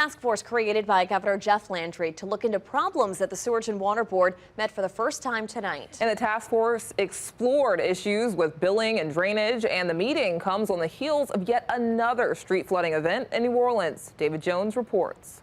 Task force created by Governor Jeff Landry to look into problems that the Sewerage and Water Board met for the first time tonight. And the task force explored issues with billing and drainage, and the meeting comes on the heels of yet another street flooding event in New Orleans. David Jones reports.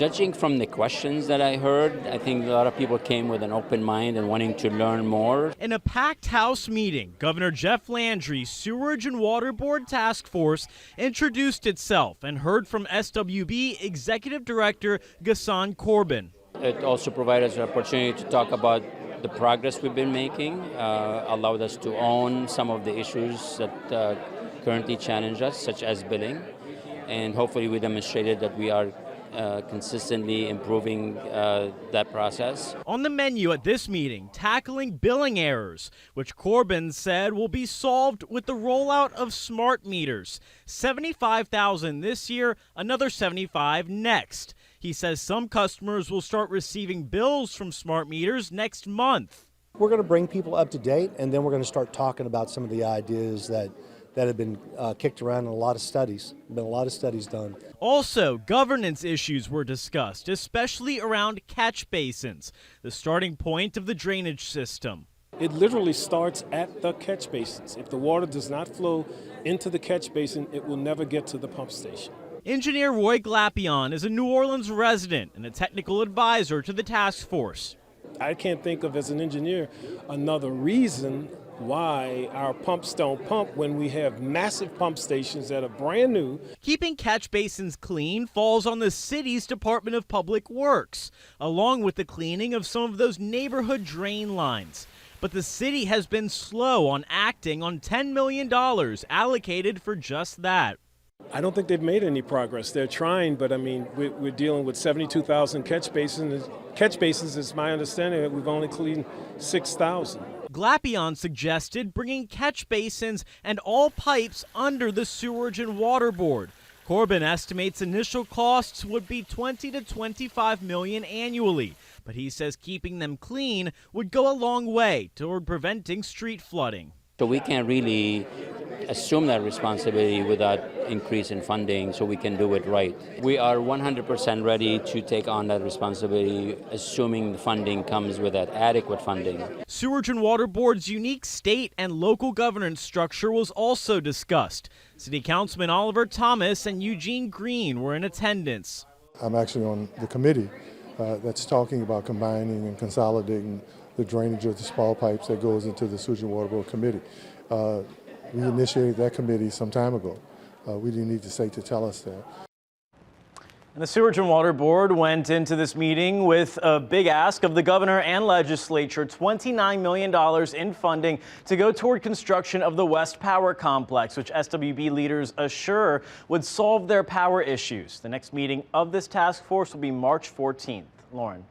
Judging from the questions that I heard, I think a lot of people came with an open mind and wanting to learn more. In a packed House meeting, Governor Jeff Landry's Sewerage and Water Board Task Force introduced itself and heard from S&WB Executive Director Gassan Corbin. It also provided us an opportunity to talk about the progress we've been making, allowed us to own some of the issues that currently challenge us, such as billing, and hopefully we demonstrated that we are consistently improving that process. On the menu at this meeting, tackling billing errors, which Corbin said will be solved with the rollout of smart meters. 75,000 this year, another 75 next. He says some customers will start receiving bills from smart meters next month. We're going to bring people up to date, and then we're going to start talking about some of the ideas that have been kicked around in a lot of studies. Been a lot of studies done. Also, governance issues were discussed, especially around catch basins, the starting point of the drainage system. It literally starts at the catch basins. If the water does not flow into the catch basin, it will never get to the pump station. Engineer Roy Glapion is a New Orleans resident and a technical advisor to the task force. I can't think of, as an engineer, another reason why our pumps don't pump when we have massive pump stations that are brand new. Keeping catch basins clean falls on the city's Department of Public Works, along with the cleaning of some of those neighborhood drain lines. But the city has been slow on acting on $10 million allocated for just that. I don't think they've made any progress. They're trying, but I mean, we're dealing with 72,000 catch basins. Catch basins, it's my understanding that we've only cleaned 6,000. Glapion suggested bringing catch basins and all pipes under the Sewerage and Water Board. Corbin estimates initial costs would be $20 to $25 million annually, but he says keeping them clean would go a long way toward preventing street flooding. So we can't really assume that responsibility without increase in funding, so we can do it right. We are 100% ready to take on that responsibility, assuming the funding comes with that adequate funding. Sewerage and Water Board's unique state and local governance structure was also discussed. City Councilman Oliver Thomas and Eugene Green were in attendance. I'm actually on the committee that's talking about combining and consolidating the drainage of the small pipes that goes into the Sewerage and Water Board committee. We initiated that committee some time ago. We didn't need to say to tell us that. And the Sewerage and Water Board went into this meeting with a big ask of the governor and legislature, $29 million in funding to go toward construction of the West Power Complex, which S&WB leaders assure would solve their power issues. The next meeting of this task force will be March 14th. Lauren.